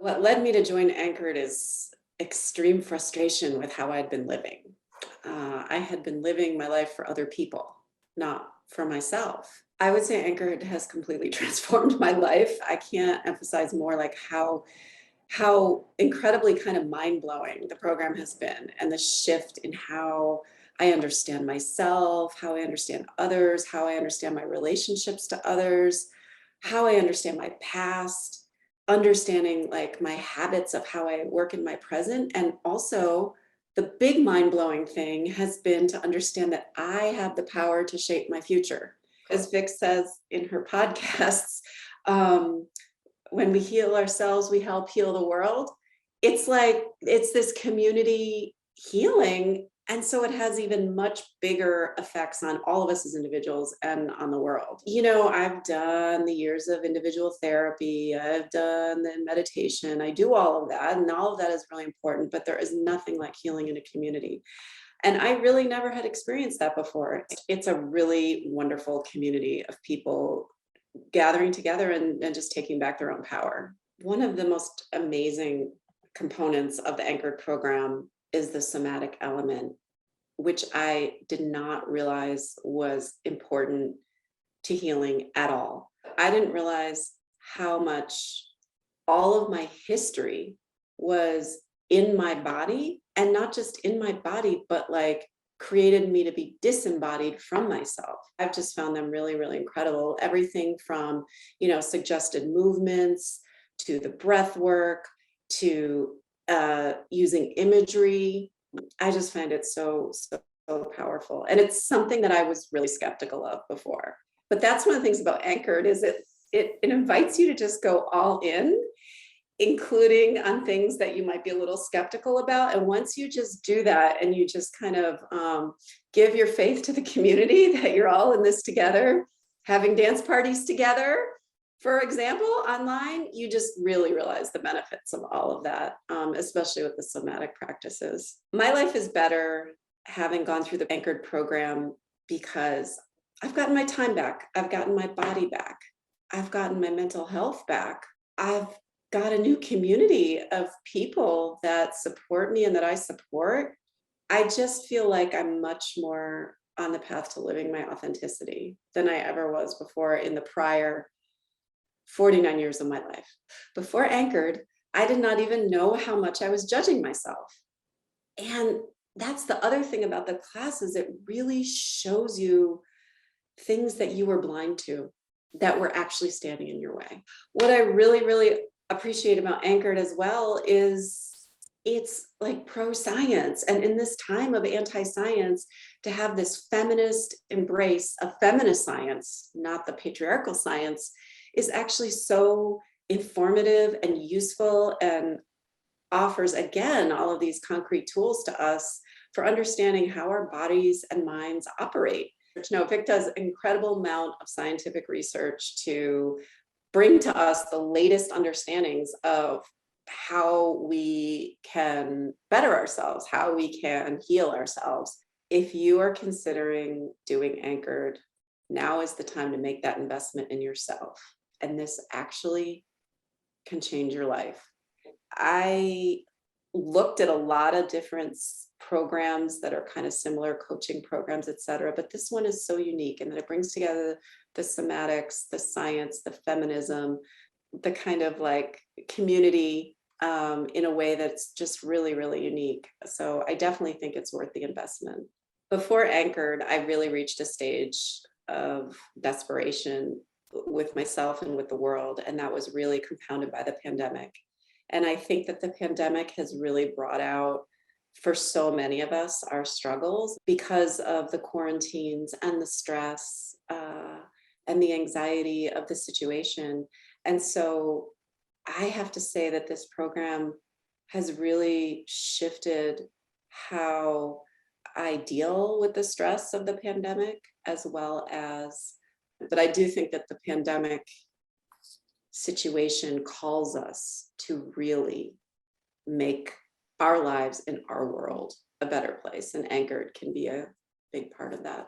What led me to join Anchored is extreme frustration with how I'd been living. I had been living my life for other people, not for myself. I would say Anchored has completely transformed my life. I can't emphasize more like how incredibly kind of mind-blowing the program has been, and the shift in how I understand myself, how I understand others, how I understand my relationships to others, how I understand my past, understanding like my habits of how I work in my present. And also, the big mind-blowing thing has been to understand that I have the power to shape my future. As Vic says in her podcasts, um, when we heal ourselves, we help heal the world. It's like it's this community healing. And so it has even much bigger effects on all of us as individuals and on the world. I've done the years of individual therapy, I've done the meditation, I do all of that, and all of that is really important, but there is nothing like healing in a community. And I really never had experienced that before. It's a really wonderful community of people gathering together and just taking back their own power. One of the most amazing components of the Anchored program is the somatic element, which I did not realize was important to healing at all. I didn't realize how much all of my history was in my body, and not just in my body, but like created me to be disembodied from myself. I've just found them really, really incredible. Everything from, suggested movements to the breath work to using imagery. I just find it so powerful. And it's something that I was really skeptical of before. But that's one of the things about Anchored is it invites you to just go all in, including on things that you might be a little skeptical about. And once you just do that and you just kind of give your faith to the community that you're all in this together, having dance parties together, for example, online, you just really realize the benefits of all of that, especially with the somatic practices. My life is better having gone through the Anchored program because I've gotten my time back. I've gotten my body back. I've gotten my mental health back. I've got a new community of people that support me and that I support. I just feel like I'm much more on the path to living my authenticity than I ever was before in the prior 49 years of my life. Before Anchored, I did not even know how much I was judging myself. And that's the other thing about the class is it really shows you things that you were blind to that were actually standing in your way. What I really, really appreciate about Anchored as well is it's like pro-science. And in this time of anti-science, to have this feminist embrace of feminist science, not the patriarchal science, is actually so informative and useful and offers, again, all of these concrete tools to us for understanding how our bodies and minds operate. Vic does an incredible amount of scientific research to bring to us the latest understandings of how we can better ourselves, how we can heal ourselves. If you are considering doing Anchored, now is the time to make that investment in yourself. And this actually can change your life. I looked at a lot of different programs that are kind of similar, coaching programs, et cetera, but this one is so unique in that it brings together the somatics, the science, the feminism, the kind of like community in a way that's just really, really unique. So I definitely think it's worth the investment. Before Anchored, I really reached a stage of desperation with myself and with the world, and that was really compounded by the pandemic. And I think that the pandemic has really brought out for so many of us our struggles because of the quarantines and the stress and the anxiety of the situation. And so I have to say that this program has really shifted how I deal with the stress of the pandemic, as well as, but I do think that the pandemic situation calls us to really make our lives and our world a better place, and Anchored can be a big part of that.